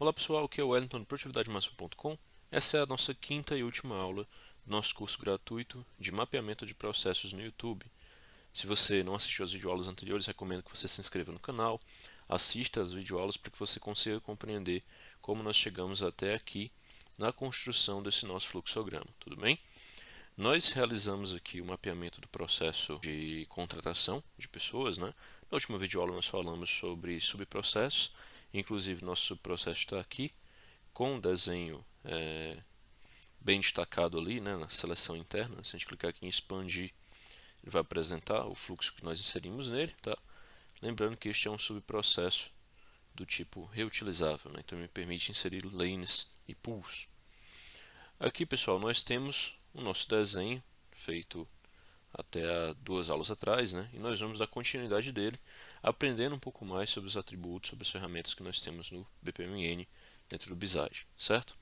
Olá pessoal, aqui é o Wellington do produtividademáxima.com. Essa é a nossa quinta e última aula do nosso curso gratuito de mapeamento de processos no YouTube. Se você não assistiu às videoaulas anteriores, recomendo que você se inscreva no canal, assista às videoaulas para que você consiga compreender como nós chegamos até aqui na construção desse nosso fluxograma, tudo bem? Nós realizamos aqui o mapeamento do processo de contratação de pessoas, né? Na última videoaula nós falamos sobre subprocessos, inclusive nosso subprocesso está aqui com o desenho bem destacado ali, né, na seleção interna. Se a gente clicar aqui em expandir, ele vai apresentar o fluxo que nós inserimos nele, tá? Lembrando que este é um subprocesso do tipo reutilizável, né? Então me permite inserir lanes e pools. Aqui, pessoal, nós temos o nosso desenho feito até há 2 aulas atrás, né? E nós vamos dar continuidade dele, aprendendo um pouco mais sobre os atributos, sobre as ferramentas que nós temos no BPMN dentro do Visage, certo?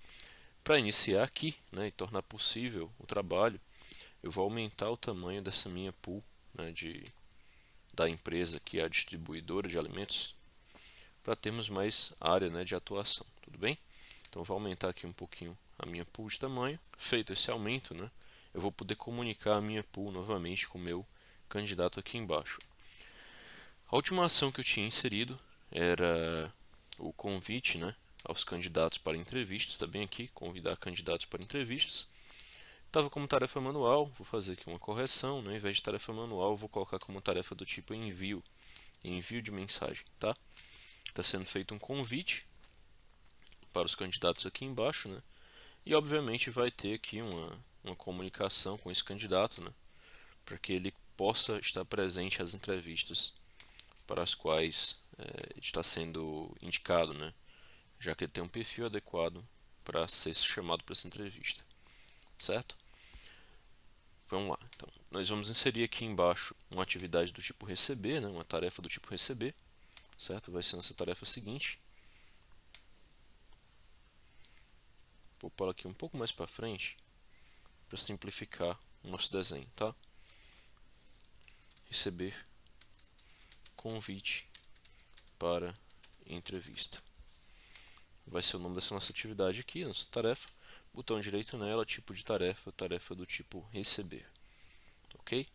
Para iniciar aqui, né, e tornar possível o trabalho, eu vou aumentar o tamanho dessa minha pool, né, da empresa que é a distribuidora de alimentos, para termos mais área, né, de atuação, tudo bem? Então vou aumentar aqui um pouquinho a minha pool de tamanho. Feito esse aumento, né, eu vou poder comunicar a minha pool novamente com o meu candidato aqui embaixo. A última ação que eu tinha inserido era o convite, né, aos candidatos para entrevistas, está bem aqui, convidar candidatos para entrevistas. Estava como tarefa manual, vou fazer aqui uma correção, né, ao invés de tarefa manual, vou colocar como tarefa do tipo envio de mensagem, tá? Está sendo feito um convite para os candidatos aqui embaixo, né? E obviamente vai ter aqui uma comunicação com esse candidato, né? Para que ele possa estar presente às entrevistas para as quais está sendo indicado, né? Já que ele tem um perfil adequado para ser chamado para essa entrevista, certo? Vamos lá, então, nós vamos inserir aqui embaixo uma atividade do tipo receber, né? Uma tarefa do tipo receber, certo? Vai ser nossa tarefa seguinte. Vou pôr aqui um pouco mais para frente para simplificar o nosso desenho, tá? Receber convite para entrevista. Vai ser o nome dessa nossa atividade aqui, nossa tarefa. Botão direito nela, tipo de tarefa, tarefa do tipo receber. Ok?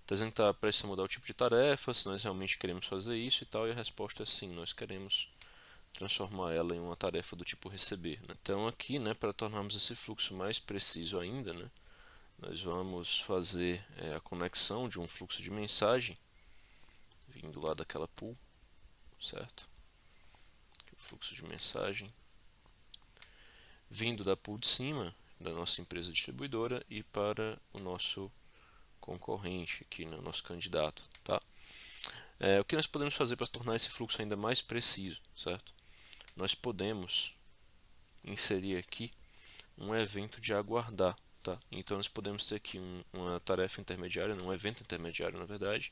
Está dizendo que está prestes a mudar o tipo de tarefa, se nós realmente queremos fazer isso e tal, e a resposta é sim, nós queremos transformar ela em uma tarefa do tipo receber, né? Então aqui, né, para tornarmos esse fluxo mais preciso ainda, né, nós vamos fazer a conexão de um fluxo de mensagem vindo lá daquela pool, certo? Aqui o fluxo de mensagem vindo da pool de cima da nossa empresa distribuidora e para o nosso concorrente aqui, no nosso candidato, tá? O que nós podemos fazer para tornar esse fluxo ainda mais preciso, certo? Nós podemos inserir aqui um evento de aguardar, tá? Então nós podemos ter aqui uma tarefa intermediária, um evento intermediário na verdade,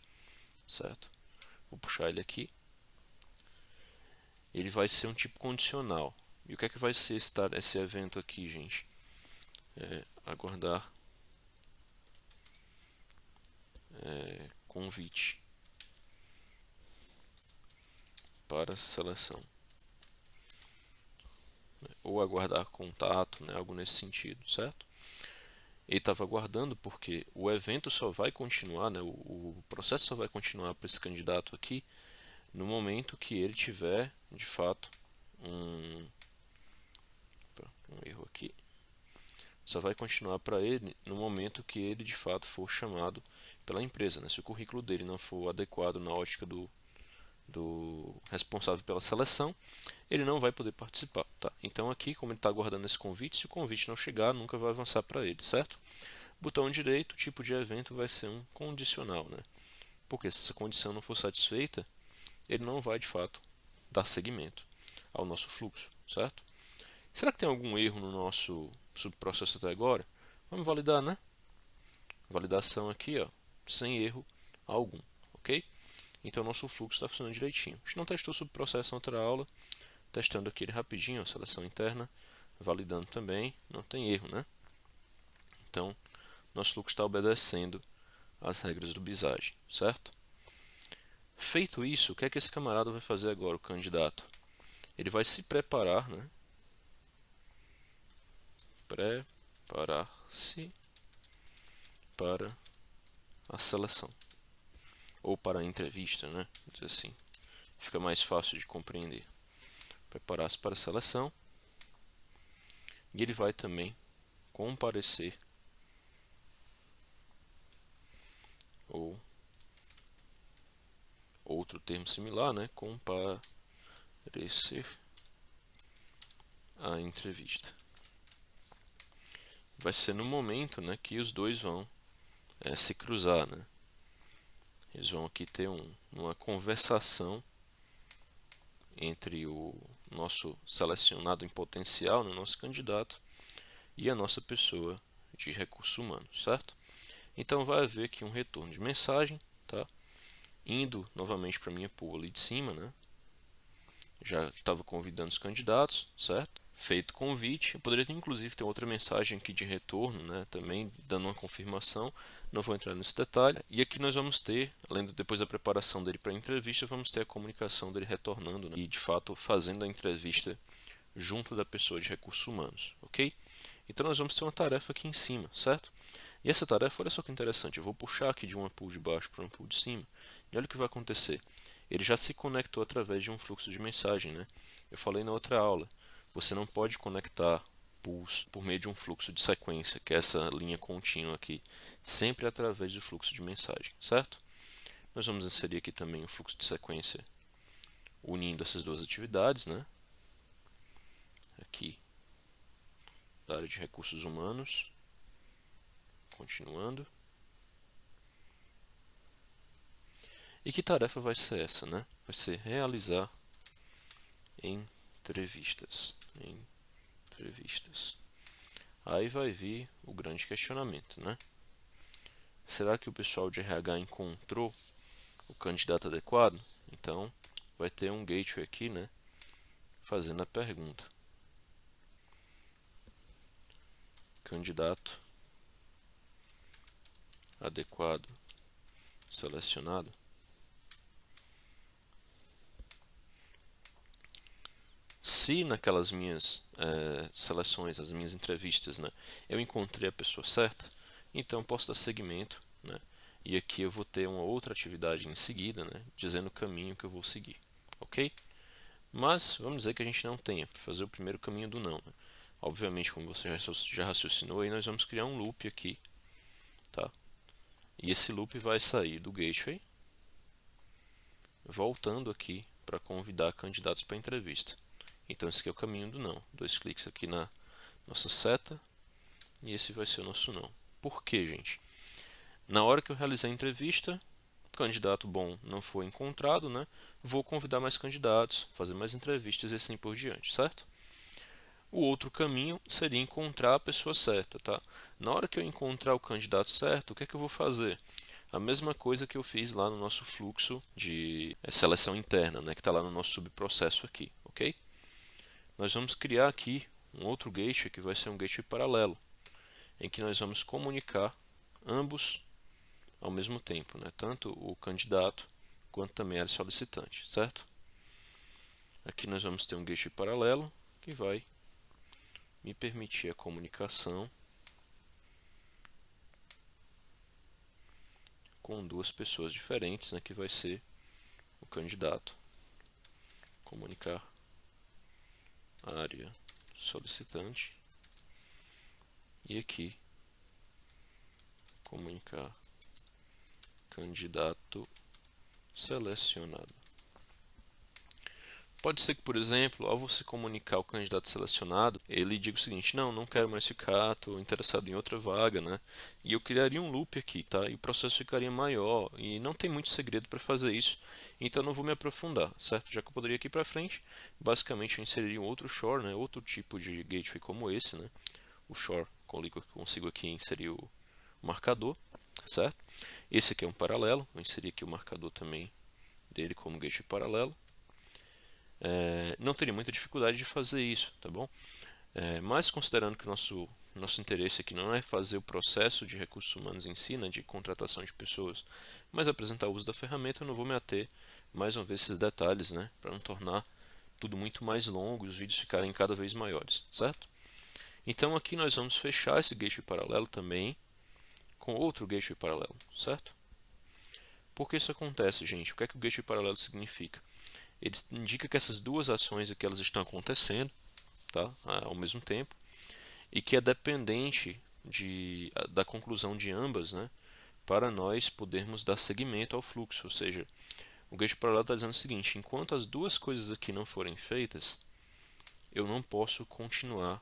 certo? Vou puxar ele aqui. Ele vai ser um tipo condicional. E o que é que vai ser esse evento aqui, gente? Aguardar convite para seleção, ou aguardar contato, né, algo nesse sentido, certo? Ele estava aguardando porque o evento só vai continuar, né, o processo só vai continuar para esse candidato aqui no momento que ele tiver, de fato, um erro aqui. Só vai continuar para ele no momento que ele, de fato, for chamado pela empresa, né? Se o currículo dele não for adequado na ótica do responsável pela seleção, ele não vai poder participar, tá? Então aqui, como ele está aguardando esse convite, se o convite não chegar, nunca vai avançar para ele, certo? Botão direito, o tipo de evento vai ser um condicional, né? Porque se essa condição não for satisfeita, ele não vai de fato dar seguimento ao nosso fluxo, certo? Será que tem algum erro no nosso subprocesso até agora? Vamos validar, né? Validação aqui, ó, sem erro algum, ok? Então nosso fluxo está funcionando direitinho. A gente não testou o subprocesso na outra aula, testando aqui ele rapidinho, ó, seleção interna, validando também, não tem erro, né? Então nosso fluxo está obedecendo às regras do Visage, certo? Feito isso, o que é que esse camarada vai fazer agora, o candidato? ele vai se preparar, né? Preparar-se para a seleção ou para a entrevista, né? Vou dizer assim, fica mais fácil de compreender. Preparar-se para a seleção e ele vai também comparecer ou outro termo similar, né? Comparecer à entrevista. Vai ser no momento, né, que os dois vão se cruzar, né? Eles vão aqui ter uma conversação entre o nosso selecionado em potencial, né, nosso candidato, e a nossa pessoa de recursos humanos, certo? Então vai haver aqui um retorno de mensagem, tá? Indo novamente para a minha pool ali de cima, né? Já estava convidando os candidatos, certo? Feito convite, eu poderia inclusive ter outra mensagem aqui de retorno, né? Também dando uma confirmação, não vou entrar nesse detalhe. E aqui nós vamos ter, além depois da preparação dele para a entrevista, vamos ter a comunicação dele retornando, né? E de fato fazendo a entrevista junto da pessoa de recursos humanos, ok? Então nós vamos ter uma tarefa aqui em cima, certo? E essa tarefa, olha só que interessante, eu vou puxar aqui de uma pool de baixo para uma pool de cima, e olha o que vai acontecer. Ele já se conectou através de um fluxo de mensagem, né? Eu falei na outra aula, você não pode conectar pools por meio de um fluxo de sequência, que é essa linha contínua aqui, sempre através do fluxo de mensagem, certo? Nós vamos inserir aqui também o fluxo de sequência unindo essas duas atividades, né? Aqui, da área de recursos humanos, continuando. E que tarefa vai ser essa, né? Vai ser realizar entrevistas. Entrevistas. Aí vai vir o grande questionamento, né? Será que o pessoal de RH encontrou o candidato adequado? Então, vai ter um gateway aqui, né? Fazendo a pergunta. Candidato adequado selecionado? Se naquelas minhas seleções, as minhas entrevistas, né, eu encontrei a pessoa certa, então eu posso dar seguimento, né, e aqui eu vou ter uma outra atividade em seguida, né, dizendo o caminho que eu vou seguir, ok? Mas vamos dizer que a gente não tenha, para fazer o primeiro caminho do não, né? Obviamente, como você já raciocinou, aí nós vamos criar um loop aqui, tá? E esse loop vai sair do gateway, voltando aqui para convidar candidatos para entrevista. Então esse aqui é o caminho do não. Dois cliques aqui na nossa seta e esse vai ser o nosso não. Por quê, gente? Na hora que eu realizar a entrevista, candidato bom não foi encontrado, né? Vou convidar mais candidatos, fazer mais entrevistas e assim por diante, certo? O outro caminho seria encontrar a pessoa certa, tá? Na hora que eu encontrar o candidato certo, o que é que eu vou fazer? A mesma coisa que eu fiz lá no nosso fluxo de seleção interna, né? Que está lá no nosso subprocesso aqui, ok? Nós vamos criar aqui um outro gateway que vai ser um gateway paralelo, em que nós vamos comunicar ambos ao mesmo tempo, né? Tanto o candidato quanto também a solicitante, certo? Aqui nós vamos ter um gateway paralelo que vai me permitir a comunicação com duas pessoas diferentes, né? Que vai ser o candidato comunicar a área solicitante e aqui comunicar candidato selecionado. Pode ser que, por exemplo, ao você comunicar o candidato selecionado, ele diga o seguinte: não quero mais ficar, estou interessado em outra vaga, né? E eu criaria um loop aqui, tá? E o processo ficaria maior e não tem muito segredo para fazer isso, então não vou me aprofundar, certo? Já que eu poderia aqui para frente, basicamente eu inseriria um outro shore, né? Outro tipo de gateway como esse, né? O shore, eu consigo aqui inserir o marcador, certo? Esse aqui é um paralelo, vou inserir aqui o marcador também dele como gateway paralelo. Não teria muita dificuldade de fazer isso, tá bom? Mas considerando que nosso interesse aqui não é fazer o processo de recursos humanos em si, né, de contratação de pessoas, mas apresentar o uso da ferramenta, eu não vou me ater mais uma vez esses detalhes, né, para não tornar tudo muito mais longo e os vídeos ficarem cada vez maiores, certo? Então aqui nós vamos fechar esse gateway paralelo também com outro gateway paralelo, certo? Por que isso acontece, gente? O que é que o gateway paralelo significa? Ele indica que essas duas ações aqui elas estão acontecendo, tá? Ao mesmo tempo, e que é dependente da conclusão de ambas, né? Para nós podermos dar seguimento ao fluxo, ou seja, o gateway paralelo está dizendo o seguinte: enquanto as duas coisas aqui não forem feitas, eu não posso continuar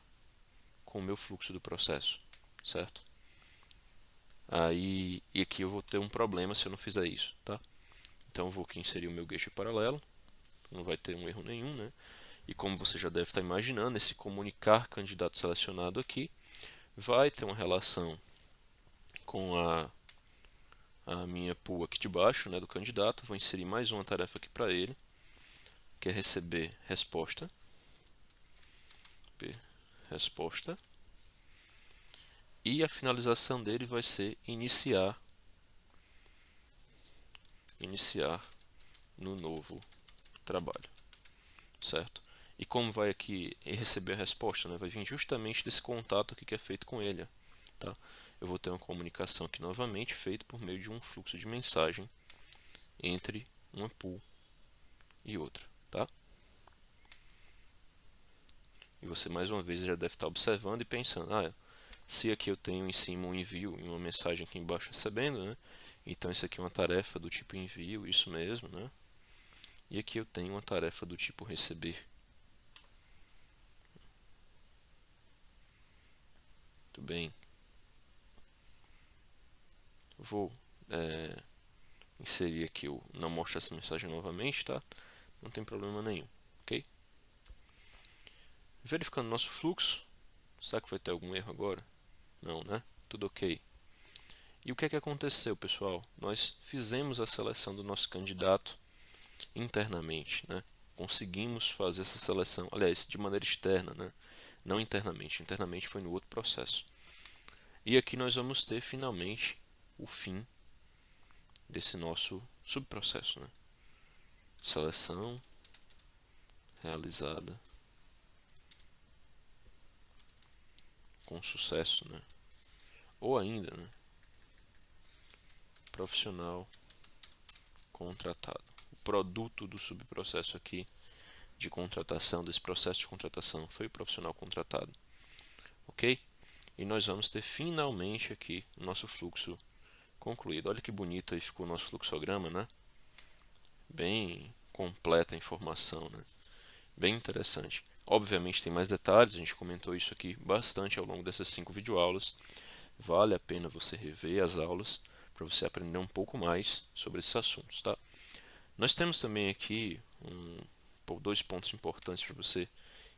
com o meu fluxo do processo, certo? E aqui eu vou ter um problema se eu não fizer isso, tá? Então eu vou aqui inserir o meu gateway paralelo, não vai ter um erro nenhum, né? E como você já deve estar imaginando, esse comunicar candidato selecionado aqui vai ter uma relação com a minha pool aqui de baixo, né, do candidato. Vou inserir mais uma tarefa aqui para ele, que é receber resposta. Resposta. E a finalização dele vai ser iniciar no novo trabalho, certo? E como vai aqui receber a resposta, né? Vai vir justamente desse contato aqui que é feito com ele, tá? Eu vou ter uma comunicação aqui novamente feita por meio de um fluxo de mensagem entre uma pool e outra, tá? E você mais uma vez já deve estar observando e pensando, se aqui eu tenho em cima um envio e uma mensagem aqui embaixo recebendo, né? Então isso aqui é uma tarefa do tipo envio, isso mesmo, né? E aqui eu tenho uma tarefa do tipo receber. Muito bem. Vou inserir aqui o não mostra essa mensagem novamente, tá? Não tem problema nenhum, ok? Verificando nosso fluxo, será que vai ter algum erro agora? Não, né? Tudo ok. E o que é que aconteceu, pessoal? Nós fizemos a seleção do nosso candidato internamente, né? Conseguimos fazer essa seleção, aliás, de maneira externa, né? Não internamente. Internamente foi no outro processo. E aqui nós vamos ter finalmente o fim desse nosso subprocesso, né? Seleção realizada com sucesso, né? Ou ainda, né? Profissional contratado. O produto do subprocesso aqui de contratação, desse processo de contratação, foi o profissional contratado, ok? E nós vamos ter finalmente aqui o nosso fluxo concluído. Olha que bonito aí ficou o nosso fluxograma, né? Bem completa a informação, né? Bem interessante. Obviamente tem mais detalhes, a gente comentou isso aqui bastante ao longo dessas 5 videoaulas. Vale a pena você rever as aulas para você aprender um pouco mais sobre esses assuntos, tá? Nós temos também aqui dois pontos importantes para você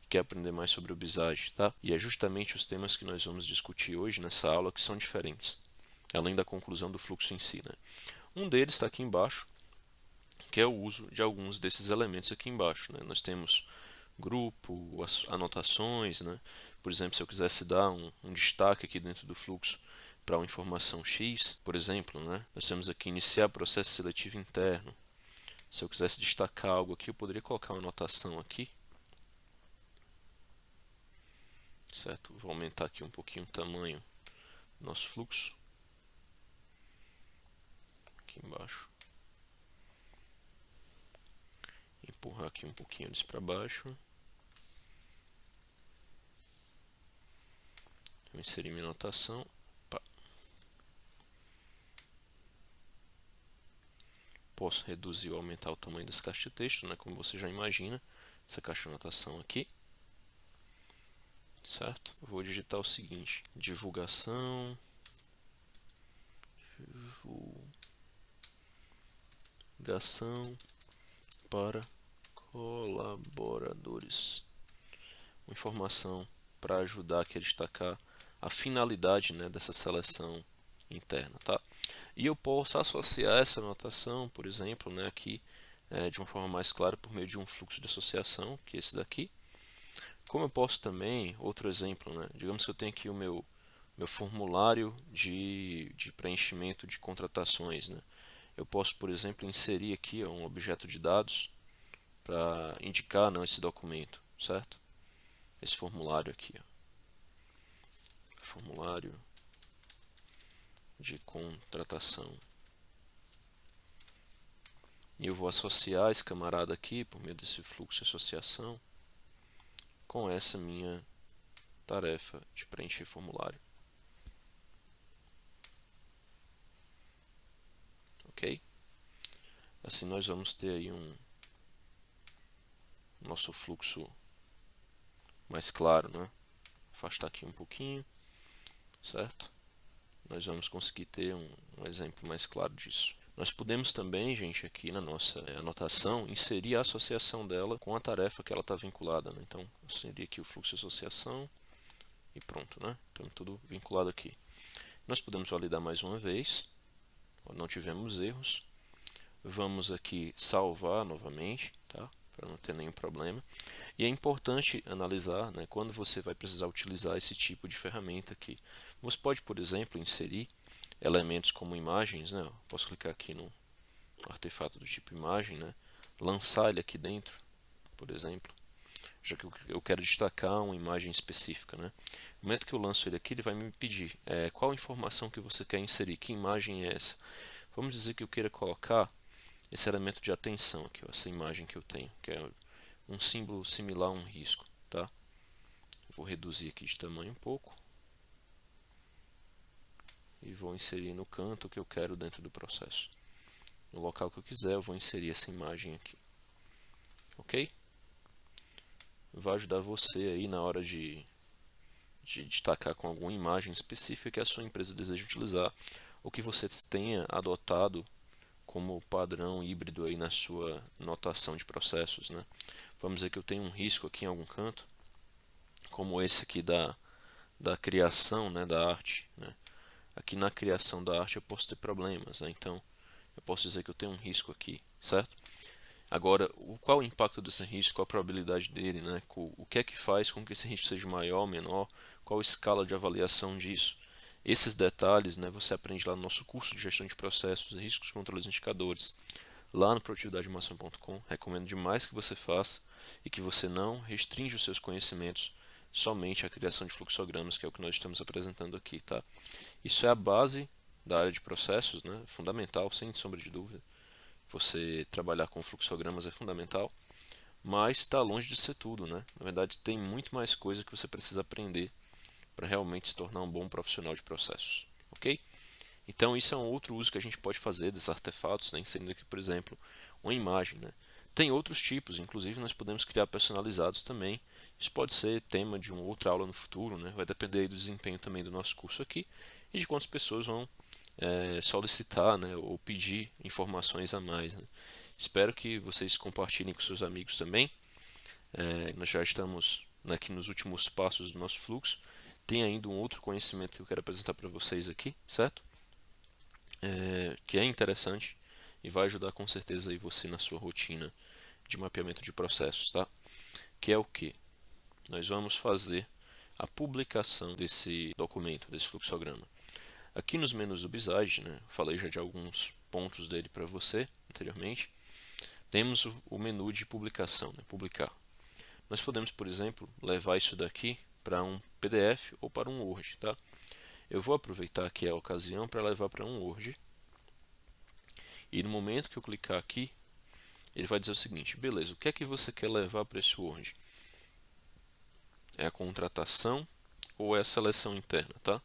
que quer aprender mais sobre o Visage, tá? E é justamente os temas que nós vamos discutir hoje nessa aula que são diferentes, além da conclusão do fluxo em si, né? Um deles está aqui embaixo, que é o uso de alguns desses elementos aqui embaixo, né? Nós temos grupo, as anotações, né? Por exemplo, se eu quisesse dar um destaque aqui dentro do fluxo para uma informação X, por exemplo, né? Nós temos aqui iniciar processo seletivo interno. Se eu quisesse destacar algo aqui, eu poderia colocar uma anotação aqui, certo? Vou aumentar aqui um pouquinho o tamanho do nosso fluxo, aqui embaixo, empurrar aqui um pouquinho eles para baixo. Vou inserir minha anotação. Opa. Posso reduzir ou aumentar o tamanho dessa caixa de texto, né? Como você já imagina, essa caixa de anotação aqui, certo? Vou digitar o seguinte: divulgação, para colaboradores. Uma informação para ajudar aqui a destacar a finalidade, né, dessa seleção interna, tá? E eu posso associar essa anotação, por exemplo, né, aqui de uma forma mais clara por meio de um fluxo de associação, que é esse daqui. Como eu posso também, outro exemplo, né, digamos que eu tenho aqui o meu formulário de preenchimento de contratações, né? Eu posso, por exemplo, inserir aqui um objeto de dados, para indicar não, esse documento, certo? Esse formulário aqui, ó. Formulário de contratação. E eu vou associar esse camarada aqui, por meio desse fluxo de associação, com essa minha tarefa de preencher formulário. Ok? Assim nós vamos ter aí nosso fluxo mais claro, né? Afastar aqui um pouquinho, certo? Nós vamos conseguir ter um exemplo mais claro disso. Nós podemos também, gente, aqui na nossa anotação, inserir a associação dela com a tarefa que ela está vinculada, né? Então, inserir aqui o fluxo de associação e pronto, né? Então, tudo vinculado aqui. Nós podemos validar mais uma vez, não tivemos erros. Vamos aqui salvar novamente, tá? Para não ter nenhum problema. E é importante analisar, né, quando você vai precisar utilizar esse tipo de ferramenta aqui. Você pode, por exemplo, inserir elementos como imagens, né? Eu posso clicar aqui no artefato do tipo imagem, né? Lançar ele aqui dentro, por exemplo, já que eu quero destacar uma imagem específica, né? No momento que eu lanço ele aqui, ele vai me pedir qual informação que você quer inserir, que imagem é essa. Vamos dizer que eu queira colocar esse elemento de atenção aqui, ó, essa imagem que eu tenho, que é um símbolo similar a um risco, tá? Vou reduzir aqui de tamanho um pouco e vou inserir no canto que eu quero dentro do processo. No local que eu quiser, eu vou inserir essa imagem aqui, ok? Vai ajudar você aí na hora de destacar com alguma imagem específica que a sua empresa deseja utilizar, ou que você tenha adotado como padrão híbrido aí na sua notação de processos, né? Vamos dizer que eu tenho um risco aqui em algum canto, como esse aqui da criação, né, da arte, né? Aqui na criação da arte eu posso ter problemas, né? Então eu posso dizer que eu tenho um risco aqui, certo? Agora, qual o impacto desse risco, qual a probabilidade dele, né? O que é que faz com que esse risco seja maior ou menor, qual a escala de avaliação disso? Esses detalhes, né, você aprende lá no nosso curso de gestão de processos, riscos, controles e indicadores. Lá no produtividademáxima.com, recomendo demais que você faça e que você não restrinja os seus conhecimentos somente à criação de fluxogramas, que é o que nós estamos apresentando aqui, tá? Isso é a base da área de processos, né? Fundamental, sem sombra de dúvida. Você trabalhar com fluxogramas é fundamental, mas está longe de ser tudo, né? Na verdade, tem muito mais coisa que você precisa aprender para realmente se tornar um bom profissional de processos, ok? Então, isso é um outro uso que a gente pode fazer desses artefatos, né? Inserindo aqui, por exemplo, uma imagem, né? Tem outros tipos, inclusive nós podemos criar personalizados também. Isso pode ser tema de uma outra aula no futuro, né? Vai depender aí do desempenho também do nosso curso aqui e de quantas pessoas vão solicitar, né, ou pedir informações a mais, né? Espero que vocês compartilhem com seus amigos também. Nós já estamos aqui nos últimos passos do nosso fluxo. Tem ainda um outro conhecimento que eu quero apresentar para vocês aqui, certo? Que é interessante e vai ajudar com certeza aí você na sua rotina de mapeamento de processos, tá? Que é o que? Nós vamos fazer a publicação desse documento, desse fluxograma. Aqui nos menus do Bizage, né, falei já de alguns pontos dele para você anteriormente, temos o menu de publicação, né, publicar. Nós podemos, por exemplo, levar isso daqui para um PDF ou para um Word, tá? Eu vou aproveitar aqui a ocasião para levar para um Word. E no momento que eu clicar aqui, ele vai dizer o seguinte: beleza, o que é que você quer levar para esse Word? É a contratação ou é a seleção interna, tá?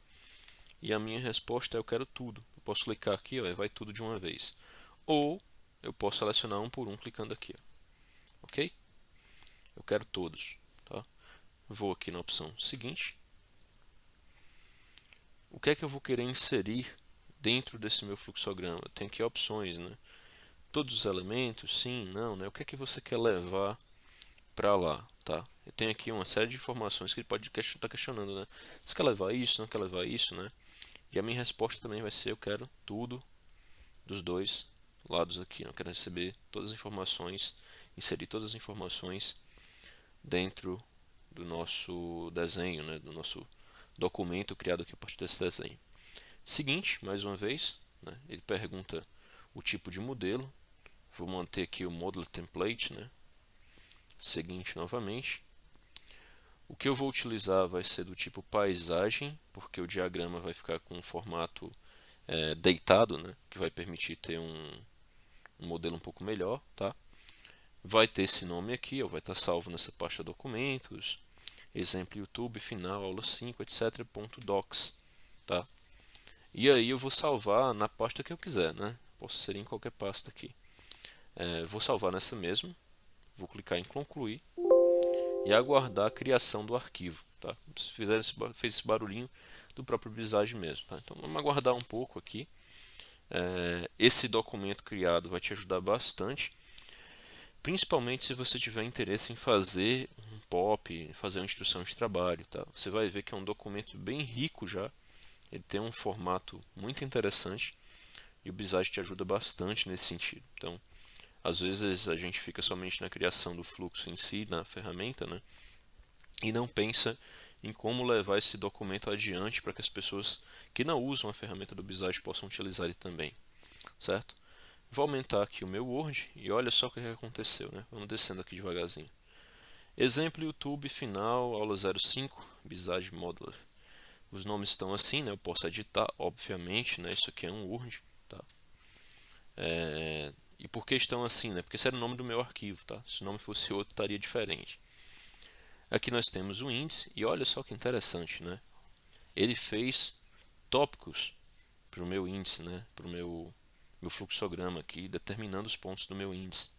E a minha resposta é: eu quero tudo. Eu posso clicar aqui, ó, e vai tudo de uma vez. Ou eu posso selecionar um por um clicando aqui, ó. Ok? Eu quero todos, tá? Vou aqui na opção seguinte. O que é que eu vou querer inserir dentro desse meu fluxograma? Tem aqui opções, né? Todos os elementos, sim, não, né? O que é que você quer levar para lá, tá? Eu tenho aqui uma série de informações que ele pode estar questionando, né? Você quer levar isso, não quer levar isso, né? E a minha resposta também vai ser: eu quero tudo dos dois lados aqui. Eu quero receber todas as informações, inserir todas as informações dentro do nosso desenho, né, do nosso documento criado aqui a partir desse desenho. Seguinte, mais uma vez, né, ele pergunta o tipo de modelo. Vou manter aqui o model template, né, seguinte novamente. O que eu vou utilizar vai ser do tipo paisagem, porque o diagrama vai ficar com um formato deitado, né, que vai permitir ter um modelo um pouco melhor, tá? Vai ter esse nome aqui, ó, vai estar salvo nessa pasta documentos, exemplo YouTube, final, aula 5, etc. .docs, tá? E aí eu vou salvar na pasta que eu quiser, né? Posso ser em qualquer pasta aqui. Vou salvar nessa mesmo, vou clicar em concluir e aguardar a criação do arquivo, tá? Se fizer fez esse barulhinho do próprio Visage mesmo, tá? Então vamos aguardar um pouco aqui. Esse documento criado vai te ajudar bastante, principalmente se você tiver interesse em fazer um POP, fazer uma instrução de trabalho, tá? Você vai ver que é um documento bem rico já, ele tem um formato muito interessante e o Visage te ajuda bastante nesse sentido. Então, às vezes a gente fica somente na criação do fluxo em si, na ferramenta, né? E não pensa em como levar esse documento adiante para que as pessoas que não usam a ferramenta do Visage possam utilizar ele também, certo? Vou aumentar aqui o meu Word e olha só o que aconteceu, né? Vamos descendo aqui devagarzinho. Exemplo YouTube final, aula 05, Visage Modeler. Os nomes estão assim, né? Eu posso editar, obviamente, né? Isso aqui é um Word, tá? E por que estão assim, né? Porque esse era o nome do meu arquivo, tá? Se o nome fosse outro, estaria diferente. Aqui nós temos o índice e olha só que interessante, né? Ele fez tópicos para o meu índice, né? Para o meu fluxograma aqui, determinando os pontos do meu índice,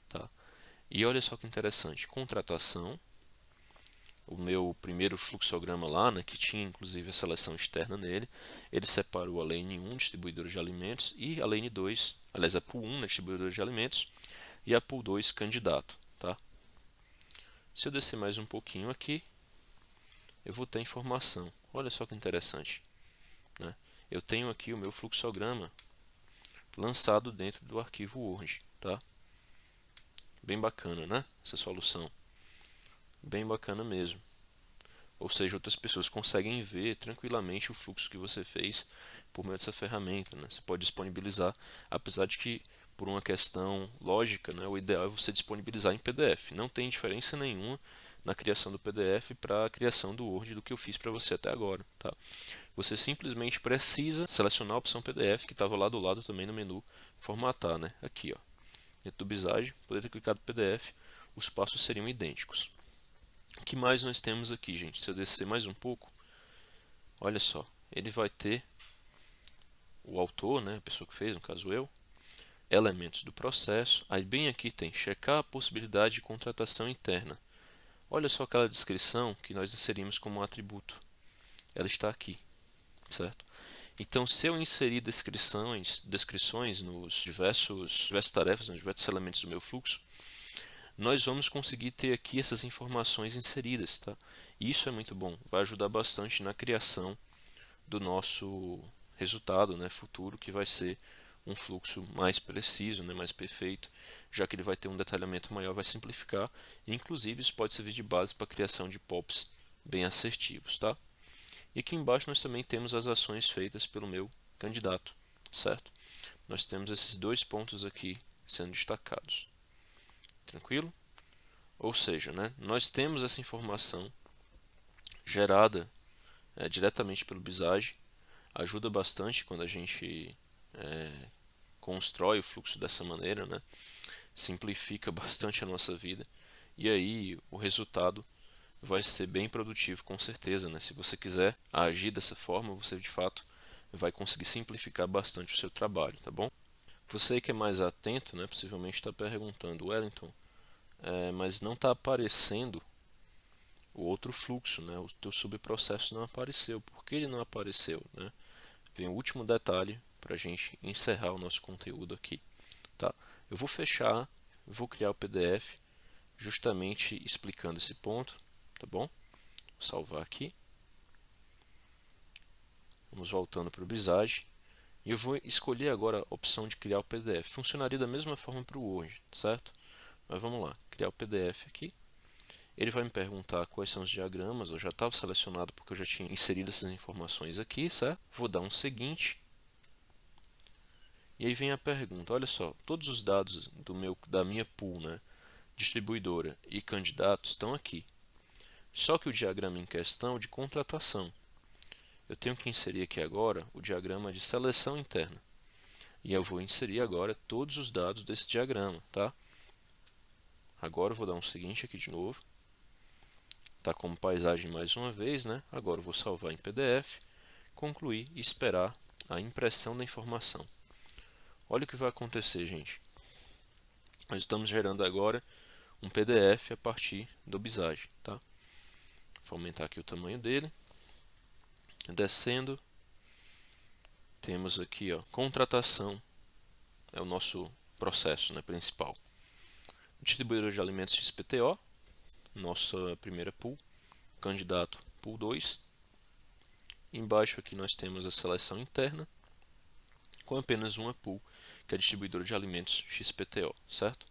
tá? E olha só que interessante, contratação, o meu primeiro fluxograma lá, né, que tinha inclusive a seleção externa nele, ele separou a lane 1, distribuidora de alimentos, e a lane 2, aliás, a pool 1, né, distribuidora de alimentos, e a pool 2, candidato, tá? Se eu descer mais um pouquinho aqui, eu vou ter informação. Olha só que interessante, né? Eu tenho aqui o meu fluxograma lançado dentro do arquivo Word, tá? Bem bacana, né? Essa solução. Bem bacana mesmo. Ou seja, outras pessoas conseguem ver tranquilamente o fluxo que você fez por meio dessa ferramenta, né? Você pode disponibilizar, apesar de que por uma questão lógica, né, o ideal é você disponibilizar em PDF. Não tem diferença nenhuma na criação do PDF para a criação do Word do que eu fiz para você até agora, tá? Você simplesmente precisa selecionar a opção PDF que estava lá do lado também no menu formatar, né? Aqui, ó, dentro do Visage, poder ter clicado no PDF, os passos seriam idênticos. O que mais nós temos aqui, gente? Se eu descer mais um pouco, olha só, ele vai ter o autor, né, a pessoa que fez, no caso eu, elementos do processo, aí bem aqui tem checar a possibilidade de contratação interna. Olha só aquela descrição que nós inserimos como um atributo. Ela está aqui, certo? Então, se eu inserir descrições nos diversas tarefas, nos diversos elementos do meu fluxo, nós vamos conseguir ter aqui essas informações inseridas, tá? E isso é muito bom, vai ajudar bastante na criação do nosso resultado, né, futuro, que vai ser um fluxo mais preciso, né, mais perfeito, já que ele vai ter um detalhamento maior, vai simplificar, e inclusive isso pode servir de base para a criação de POPs bem assertivos, tá? E aqui embaixo nós também temos as ações feitas pelo meu candidato, certo? Nós temos esses dois pontos aqui sendo destacados. Tranquilo? Ou seja, né, nós temos essa informação gerada diretamente pelo Visage, ajuda bastante quando a gente constrói o fluxo dessa maneira, né? Simplifica bastante a nossa vida e aí o resultado vai ser bem produtivo com certeza, né? Se você quiser agir dessa forma, você de fato vai conseguir simplificar bastante o seu trabalho, tá bom? Você que é mais atento, né, possivelmente está perguntando, Wellington, mas não está aparecendo o outro fluxo, né? O teu subprocesso não apareceu. Por que ele não apareceu, né? Vem o último detalhe para a gente encerrar o nosso conteúdo aqui, tá? Eu vou fechar, vou criar o PDF justamente explicando esse ponto, tá bom? Vou salvar aqui. Vamos voltando para o Visage. E eu vou escolher agora a opção de criar o PDF. Funcionaria da mesma forma para o Word, certo? Mas vamos lá, criar o PDF aqui. Ele vai me perguntar quais são os diagramas, eu já estava selecionado porque eu já tinha inserido essas informações aqui, certo? Vou dar um seguinte. E aí vem a pergunta, olha só, todos os dados da minha pool, né, distribuidora e candidatos estão aqui. Só que o diagrama em questão de contratação, eu tenho que inserir aqui agora o diagrama de seleção interna. E eu vou inserir agora todos os dados desse diagrama, tá? Agora eu vou dar um seguinte aqui de novo. Tá como paisagem mais uma vez, né? Agora eu vou salvar em PDF, concluir e esperar a impressão da informação. Olha o que vai acontecer, gente. Nós estamos gerando agora um PDF a partir do Visage, tá? Vou aumentar aqui o tamanho dele. Descendo, temos aqui, ó, contratação, é o nosso processo, né, principal. Distribuidor de alimentos XPTO, nossa primeira pool, candidato pool 2. Embaixo aqui nós temos a seleção interna, com apenas uma pool, que é a distribuidora de alimentos XPTO, certo?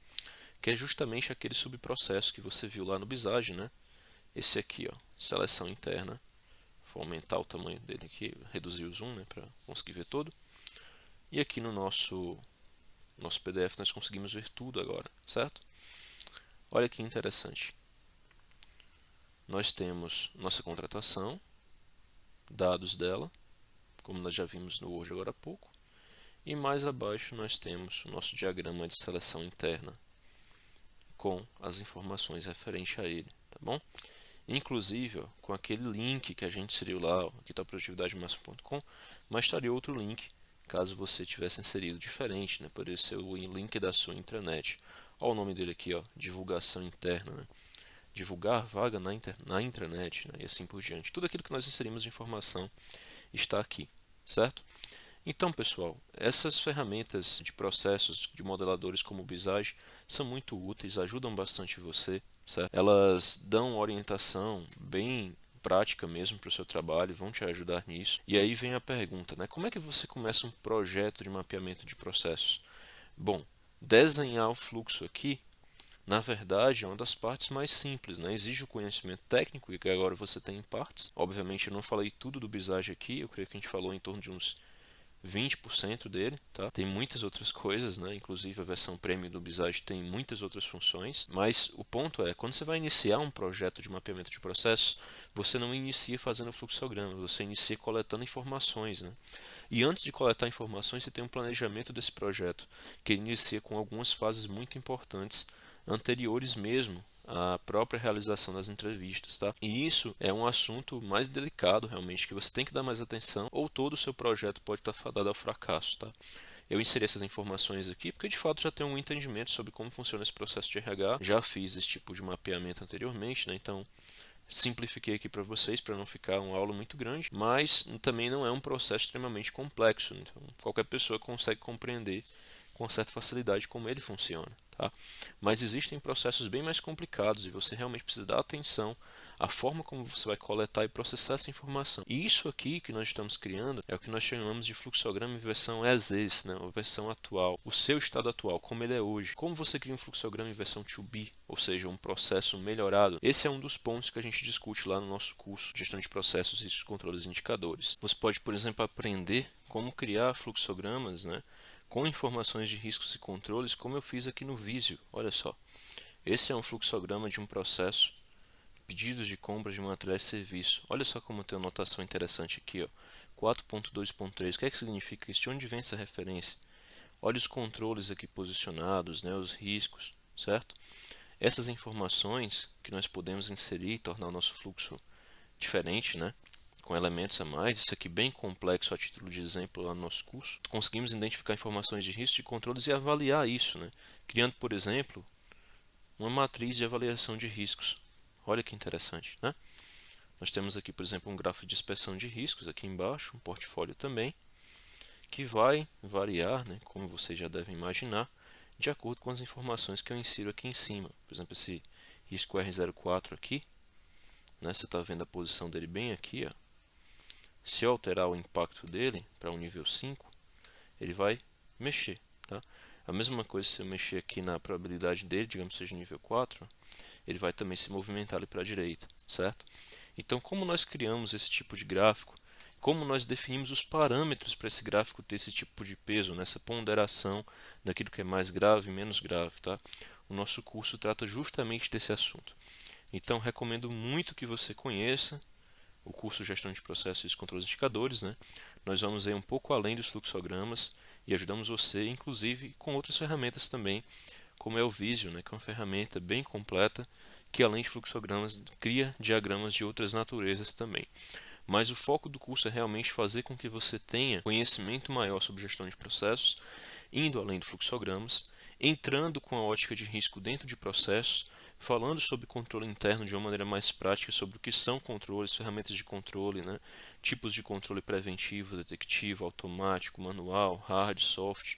Que é justamente aquele subprocesso que você viu lá no Visage, né? Esse aqui, ó, seleção interna. Vou aumentar o tamanho dele aqui, reduzir o zoom, né, para conseguir ver todo. E aqui no nosso PDF nós conseguimos ver tudo agora, certo? Olha que interessante. Nós temos nossa contratação, dados dela, como nós já vimos no Word agora há pouco. E mais abaixo nós temos o nosso diagrama de seleção interna com as informações referentes a ele, tá bom? Inclusive, ó, com aquele link que a gente inseriu lá, ó, aqui está produtividademáxima.com, mas estaria outro link caso você tivesse inserido diferente, né? Poderia ser o link da sua intranet. Olha o nome dele aqui, ó, divulgação interna, né? Divulgar vaga na intranet, né? E assim por diante. Tudo aquilo que nós inserimos de informação está aqui, certo? Então, pessoal, essas ferramentas de processos de modeladores como o Visage são muito úteis, ajudam bastante você, certo? Elas dão orientação bem prática mesmo para o seu trabalho, vão te ajudar nisso. E aí vem a pergunta, né? Como é que você começa um projeto de mapeamento de processos? Bom, desenhar o fluxo aqui, na verdade, é uma das partes mais simples, né? Exige o conhecimento técnico, e que agora você tem em partes. Obviamente, eu não falei tudo do Visage aqui, eu creio que a gente falou em torno de uns 20% dele, tá? Tem muitas outras coisas, né? Inclusive a versão premium do Visage tem muitas outras funções, mas o ponto é, quando você vai iniciar um projeto de mapeamento de processos, você não inicia fazendo fluxograma, você inicia coletando informações, né? E antes de coletar informações, você tem um planejamento desse projeto, que inicia com algumas fases muito importantes, anteriores mesmo à própria realização das entrevistas, tá? E isso é um assunto mais delicado, realmente, que você tem que dar mais atenção, ou todo o seu projeto pode estar fadado ao fracasso, tá? Eu inseri essas informações aqui porque de fato já tenho um entendimento sobre como funciona esse processo de RH, já fiz esse tipo de mapeamento anteriormente, né? Então simplifiquei aqui para vocês para não ficar uma aula muito grande, mas também não é um processo extremamente complexo, então qualquer pessoa consegue compreender com certa facilidade como ele funciona, tá? Mas existem processos bem mais complicados e você realmente precisa dar atenção à forma como você vai coletar e processar essa informação. E isso aqui que nós estamos criando é o que nós chamamos de fluxograma em versão as is, né? A versão atual, o seu estado atual, como ele é hoje. Como você cria um fluxograma em versão to be, ou seja, um processo melhorado. Esse é um dos pontos que a gente discute lá no nosso curso de gestão de processos, riscos, controles e indicadores. Você pode, por exemplo, aprender como criar fluxogramas, né, com informações de riscos e controles, como eu fiz aqui no Visio. Olha só, esse é um fluxograma de um processo, pedidos de compra de materiais e serviço. Olha só como tem uma notação interessante aqui, ó, 4.2.3. O que é que significa isso? De onde vem essa referência? Olha os controles aqui posicionados, né, os riscos, certo? Essas informações que nós podemos inserir e tornar o nosso fluxo diferente, né, com elementos a mais, isso aqui bem complexo a título de exemplo lá no nosso curso. Conseguimos identificar informações de risco, de controles e avaliar isso, né, criando, por exemplo, uma matriz de avaliação de riscos. Olha que interessante, né? Nós temos aqui, por exemplo, um gráfico de dispersão de riscos aqui embaixo, um portfólio também, que vai variar, né, como vocês já devem imaginar, de acordo com as informações que eu insiro aqui em cima. Por exemplo, esse risco R04 aqui, né, você está vendo a posição dele bem aqui, ó. Se eu alterar o impacto dele para um nível 5, ele vai mexer, tá? A mesma coisa se eu mexer aqui na probabilidade dele, digamos que seja nível 4, ele vai também se movimentar ali para a direita, certo? Então, como nós criamos esse tipo de gráfico, como nós definimos os parâmetros para esse gráfico ter esse tipo de peso, nessa ponderação daquilo que é mais grave e menos grave, tá? o nosso curso trata justamente desse assunto. Então, recomendo muito que você conheça o curso Gestão de Processos e Controles Indicadores, né? Nós vamos ir um pouco além dos fluxogramas e ajudamos você, inclusive, com outras ferramentas também, como é o Visio, né? Que é uma ferramenta bem completa, que além de fluxogramas, cria diagramas de outras naturezas também. Mas o foco do curso é realmente fazer com que você tenha conhecimento maior sobre gestão de processos, indo além de fluxogramas, entrando com a ótica de risco dentro de processos, falando sobre controle interno de uma maneira mais prática, sobre o que são controles, ferramentas de controle, né? Tipos de controle preventivo, detectivo, automático, manual, hard, soft,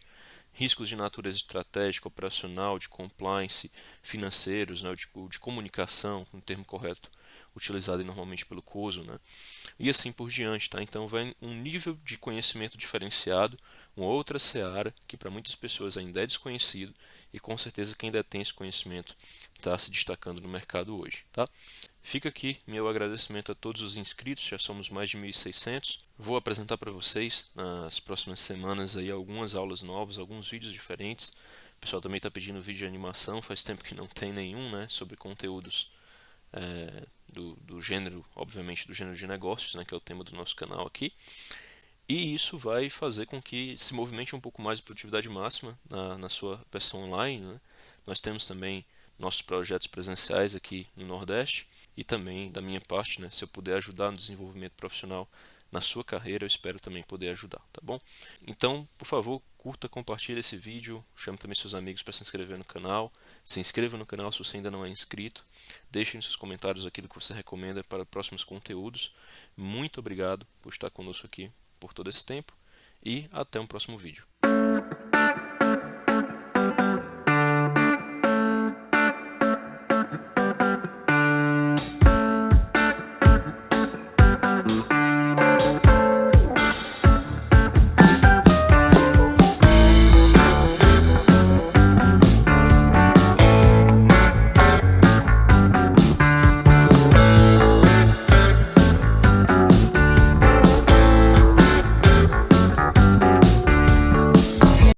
riscos de natureza estratégica, operacional, de compliance, financeiros, né? de comunicação, um termo correto utilizado normalmente pelo COSO, né? E assim por diante, tá? Então vai um nível de conhecimento diferenciado, uma outra seara que para muitas pessoas ainda é desconhecido e com certeza quem ainda tem esse conhecimento está se destacando no mercado hoje, tá? Fica aqui meu agradecimento a todos os inscritos, já somos mais de 1.600. Vou apresentar para vocês nas próximas semanas aí algumas aulas novas, alguns vídeos diferentes. O pessoal também está pedindo vídeo de animação, faz tempo que não tem nenhum, né, sobre conteúdos do gênero, obviamente do gênero de negócios, né, que é o tema do nosso canal aqui. E isso vai fazer com que se movimente um pouco mais de produtividade máxima na sua versão online, né? Nós temos também nossos projetos presenciais aqui no Nordeste e também da minha parte, né, se eu puder ajudar no desenvolvimento profissional na sua carreira, eu espero também poder ajudar, tá bom? Então, por favor, curta, compartilhe esse vídeo, chame também seus amigos para se inscrever no canal, se inscreva no canal se você ainda não é inscrito, deixe nos seus comentários aquilo que você recomenda para próximos conteúdos. Muito obrigado por estar conosco aqui por todo esse tempo e até um próximo vídeo.